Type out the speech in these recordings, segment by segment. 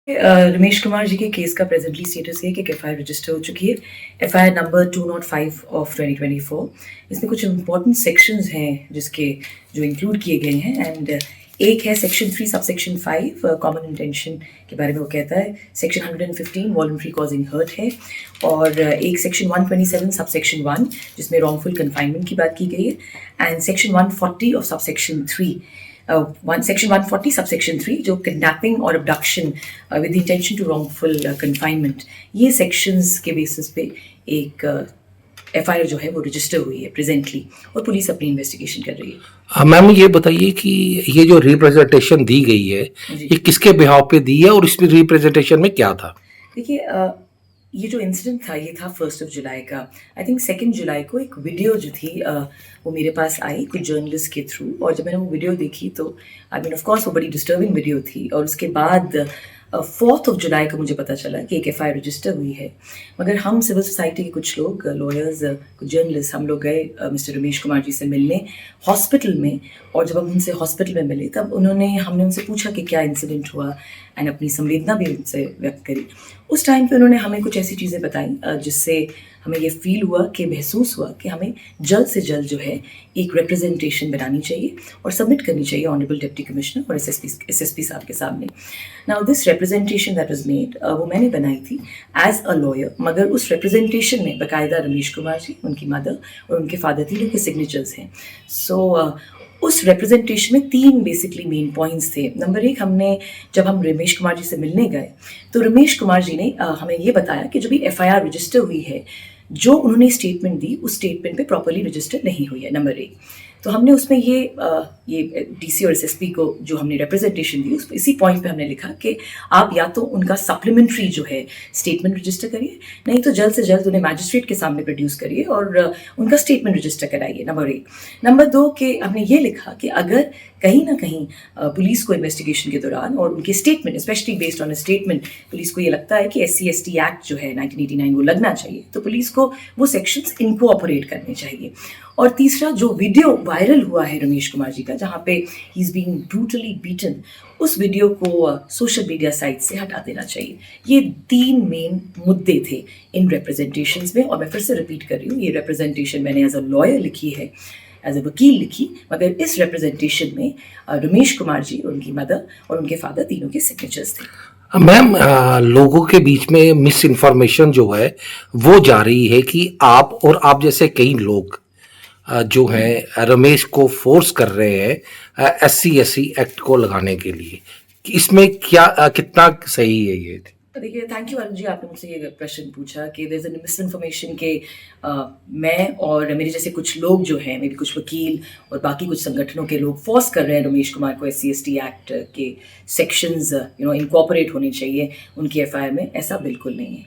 रमेश कुमार जी के केस का presently status है कि एक एफआईआर रजिस्टर हो चुकी है। FIR number 205 of 2024। इसमें कुछ इंपॉर्टेंट सेक्शंस हैं जिसके जो इंक्लूड किए गए हैं एंड एक है सेक्शन 3 सबसेक्शन 5 कॉमन इंटेंशन के बारे में वो कहता है। सेक्शन 115 वॉलंटरी कॉजिंग हर्ट है और एक सेक्शन 127 सबसेक्शन 1 जिसमें रॉन्गफुल कन्फाइनमेंट की बात की गई है and section 140 of subsection 3 section 140 subsection 3 जो किडनैपिंग और abduction with intention to wrongful confinement, ये सेक्शंस के बेसिस पे एक एफआईआर जो है वो रजिस्टर हुई है प्रेजेंटली और पुलिस अपनी इन्वेस्टिगेशन कर रही है। मैम ये बताइए कि ये जो रिप्रेजेंटेशन दी गई है ये किसके बिहाव पे दी है और इसमें रिप्रेजेंटेशन में क्या था? देखिए, ये जो इंसिडेंट था ये था 1 जुलाई का। आई थिंक 2 जुलाई को एक वीडियो जो थी वो मेरे पास आई कुछ जर्नलिस्ट के थ्रू, और जब मैंने वो वीडियो देखी तो आई मीन ऑफ कोर्स वो बड़ी डिस्टर्बिंग वीडियो थी। और उसके बाद 4 जुलाई को मुझे पता चला कि एक एफआईआर रजिस्टर हुई है। मगर हम सिविल सोसाइटी के कुछ लोग, लॉयर्स, कुछ जर्नलिस्ट, हम लोग गए मिस्टर रमेश कुमार जी से मिलने हॉस्पिटल में। और जब हम उनसे हॉस्पिटल में मिले तब हमने उनसे पूछा कि क्या इंसिडेंट हुआ एंड अपनी संवेदना भी उनसे व्यक्त करी। उस टाइम पे उन्होंने हमें कुछ ऐसी चीज़ें बताई जिससे हमें ये फील हुआ कि महसूस हुआ कि हमें जल्द से जल्द जो है एक रिप्रेजेंटेशन बनानी चाहिए और सबमिट करनी चाहिए ऑनरेबल डिप्टी कमिश्नर और एसएसपी साहब के सामने। Now this representation that was made वो मैंने बनाई थी एज अ लॉयर, मगर उस रिप्रेजेंटेशन में बाकायदा रमेश कुमार जी, उनकी मदर और उनके फादर तीनों के सिग्नेचर्स हैं। सो उस रिप्रेजेंटेशन में 3 बेसिकली मेन पॉइंट्स थे। नंबर 1, जब हम रमेश कुमार जी से मिलने गए तो रमेश कुमार जी ने हमें ये बताया कि जो भी एफआईआर रजिस्टर हुई है, जो उन्होंने स्टेटमेंट दी उस स्टेटमेंट पे प्रॉपर्ली रजिस्टर नहीं हुई है। नंबर 1, तो हमने उसमें ये डीसी और एसएसपी को जो हमने रिप्रेजेंटेशन दी इसी पॉइंट पे हमने लिखा कि आप या तो उनका सप्लीमेंट्री जो है स्टेटमेंट रजिस्टर करिए, नहीं तो जल्द से जल्द उन्हें मैजिस्ट्रेट के सामने प्रोड्यूस करिए और उनका स्टेटमेंट रजिस्टर कराइए। नंबर 1। नंबर 2 के हमने ये लिखा कि अगर कहीं ना कहीं पुलिस को इन्वेस्टिगेशन के दौरान और उनके statement, specially based on a statement, police को ये लगता है कि SC/ST एक्ट जो है 1989 वो लगना चाहिए, तो पुलिस को वो सेक्शंस इनकोऑपरेट करने चाहिए। और तीसरा, जो वीडियो वायरल हुआ है रमेश कुमार जी का जहाँ पे he is being brutally beaten, उस वीडियो को सोशल मीडिया साइट से हटा देना चाहिए। ये 3 मेन मुद्दे थे इन रिप्रेजेंटेशंस में। और मैं फिर से रिपीट कर रही हूँ, ये रिप्रेजेंटेशन मैंने एज अ लॉयर लिखी है, एज ए वकील लिखी, मगर इस रिप्रेजेंटेशन में रमेश कुमार जी, उनकी मदर और उनके फादर तीनों के सिग्नेचर्स थे। मैम लोगों के बीच में मिस इन्फॉर्मेशन जो है वो जा रही है कि आप और आप जैसे कई लोग जो हैं रमेश को फोर्स कर रहे हैं SC/ST एक्ट को लगाने के लिए। इसमें क्या कितना सही है ये? देखिए, थैंक यू अरुण जी, आपने मुझसे ये प्रश्न पूछा कि there is a miss information के मैं और मेरे जैसे कुछ लोग जो हैं, मेरे कुछ वकील और बाकी कुछ संगठनों के लोग फोर्स कर रहे हैं रमेश कुमार को SC/ST एक्ट के सेक्शंस इनकॉर्पोरेट होने चाहिए उनकी एफआईआर में। ऐसा बिल्कुल नहीं है।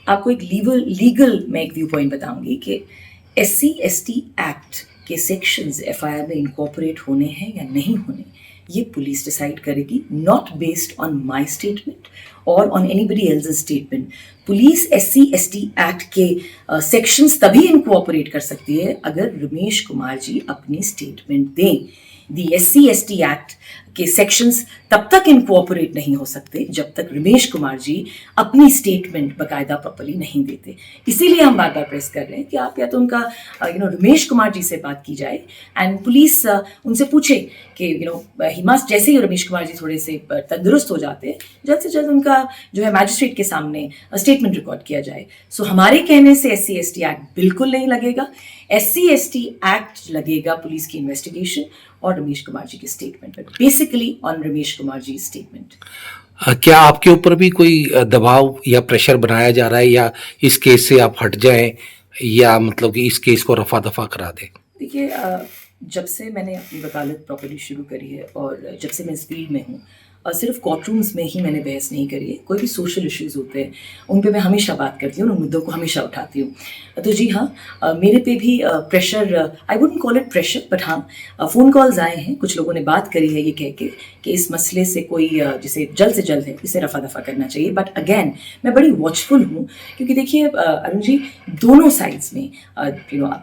आपको एक लीगल मैं एक व्यू पॉइंट बताऊंगी कि SC/ST एक्ट के सेक्शंस एफआईआर में इनकॉर्पोरेट होने हैं या नहीं होने, ये पुलिस डिसाइड करेगी, not based on my statement और on anybody else's statement. Police SC/ST act के सेक्शंस तभी इनकोऑपरेट कर सकती है अगर रमेश कुमार जी अपनी स्टेटमेंट दें। दी SC/ST एक्ट के सेक्शंस तब तक इनकोऑपरेट नहीं हो सकते जब तक रमेश कुमार जी अपनी स्टेटमेंट बाकायदा प्रॉपर्ली नहीं देते। इसीलिए हम बार बार प्रेस कर रहे हैं कि आप या तो उनका रमेश कुमार जी से बात की जाए एंड पुलिस उनसे पूछे कि ही मस्ट, जैसे ही रमेश कुमार जी थोड़े से तंदुरुस्त हो जाते हैं, जल्द से जल्द उनका जो है मैजिस्ट्रेट के सामने स्टेटमेंट रिकॉर्ड किया जाए। सो हमारे कहने से SC/ST एक्ट बिल्कुल नहीं लगेगा। SC/ST एक्ट लगेगा पुलिस की इन्वेस्टिगेशन और रमेश कुमार जी की स्टेटमेंट पर, basically on Ramesh Kumar ji statement. क्या आपके ऊपर भी कोई दबाव या प्रेशर बनाया जा रहा है या इस केस से आप हट जाएं या मतलब कि इस केस को रफा दफा करा दें? देखिए, जब से मैंने अपनी वकालत प्रॉपर्ली शुरू करी है और जब से मैं इस फील्ड में हूँ, सिर्फ कोर्टरूम्स में ही मैंने बहस नहीं करी है। कोई भी सोशल इश्यूज़ होते हैं उन पे मैं हमेशा बात करती हूँ, उन मुद्दों को हमेशा उठाती हूँ। तो जी हाँ, मेरे पे भी pressure, I wouldn't call it pressure, but हाँ, फ़ोन कॉल्स आए हैं, कुछ लोगों ने बात करी है ये कह के कि इस मसले से कोई जिसे जल्द से जल्द है इसे रफा दफा करना चाहिए। बट अगेन मैं बड़ी वॉचफुल हूँ, क्योंकि देखिए अरुण जी, दोनों साइड्स में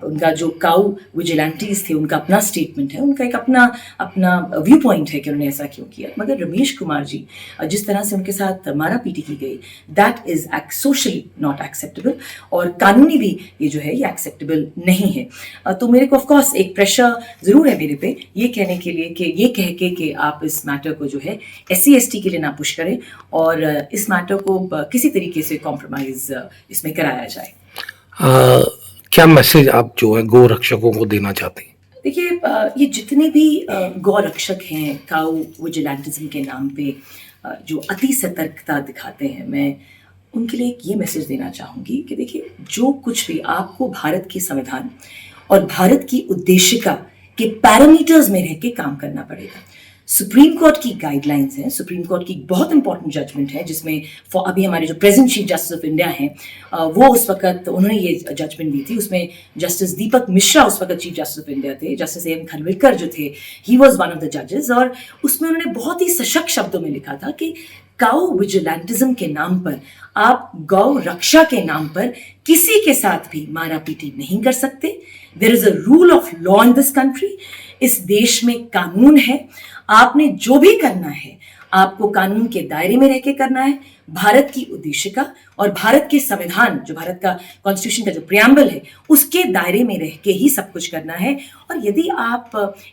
उनका जो काउ विजिलेंटीज थे, उनका अपना स्टेटमेंट है, उनका एक अपना व्यू पॉइंट है कि उन्होंने ऐसा क्यों किया। मगर रमेश नीतीश कुमार जी जिस तरह से उनके साथ मारा पीटी की गई, that is socially not acceptable और कानूनी भी ये जो है ये एक्सेप्टेबल नहीं है। तो मेरे को ऑफकोर्स एक प्रेशर जरूर है मेरे पे ये कहने के लिए कि ये कह के कि आप इस मैटर को जो है SC ST के लिए ना पुश करें और इस मैटर को किसी तरीके से कॉम्प्रोमाइज इसमें कराया जाए। क्या मैसेज आप जो है गौ रक्षकों को देना चाहते हैं? देखिए ये जितने भी गौ रक्षक हैं काउ विजिलेंटिज्म के नाम पे जो अति सतर्कता दिखाते हैं, मैं उनके लिए एक ये मैसेज देना चाहूँगी कि देखिए जो कुछ भी आपको भारत के संविधान और भारत की उद्देशिका के पैरामीटर्स में रह के काम करना पड़ेगा। सुप्रीम कोर्ट की गाइडलाइंस हैं, सुप्रीम कोर्ट की बहुत इंपॉर्टेंट जजमेंट है जिसमें अभी हमारे जो present chief justice of India हैं वो उस वक्त उन्होंने ये जजमेंट दी थी। उसमें जस्टिस दीपक मिश्रा उस वक्त चीफ जस्टिस ऑफ इंडिया थे, जस्टिस AM खानविलकर जो थे he was one of the जजेस, और उसमें उन्होंने बहुत ही सशक्त शब्दों में लिखा था कि काउ विजिलेंटिज्म के नाम पर आप गौ रक्षा के नाम पर किसी के साथ भी मारा पीटी नहीं कर सकते। There is a rule of law in this country, इस देश में कानून है, आपने जो भी करना है आपको कानून के दायरे में रह के करना है। भारत की उद्देशिका और भारत के संविधान जो भारत का कॉन्स्टिट्यूशन का जो प्रियम्बल है उसके दायरे में रह के ही सब कुछ करना है। और यदि आप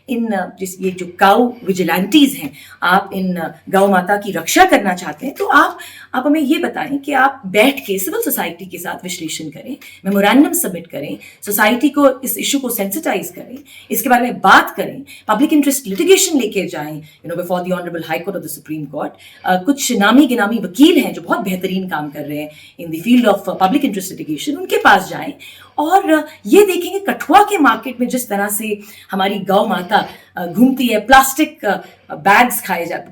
ये जो काउ विजिलेंटीज हैं आप इन गौ माता की रक्षा करना चाहते हैं तो आप हमें ये बताएं कि आप बैठ के सिविल सोसाइटी के साथ विश्लेषण करें, मेमोरेंडम सबमिट करें, सोसाइटी को इस इशू को सेंसिटाइज करें, इसके बारे में बात करें, पब्लिक इंटरेस्ट लिटिगेशन लेके जाएं before the honourable high court of the supreme court. कुछ नामी गिनामी वकील हैं जो बहुत बेहतरीन काम कर रहे हैं in the field of public interest litigation, उनके पास जाएं और ये देखेंगे कठुआ के मार्केट में जिस तरह से हमारी गौ माता घूमती है, प्लास्टिक बैग्स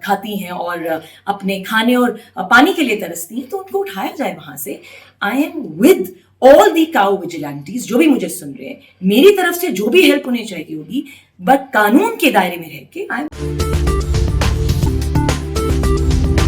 खाती हैं और अपने खाने और पानी के लिए तरसती हैं, तो उनको उठाया जाए वहां से। I am with all the cow vigilantes जो भी मुझे सुन रहे हैं, मेरी तरफ से जो भी हेल्प उन्हें चाहिए होगी बट कानून के दायरे में रह के आई एम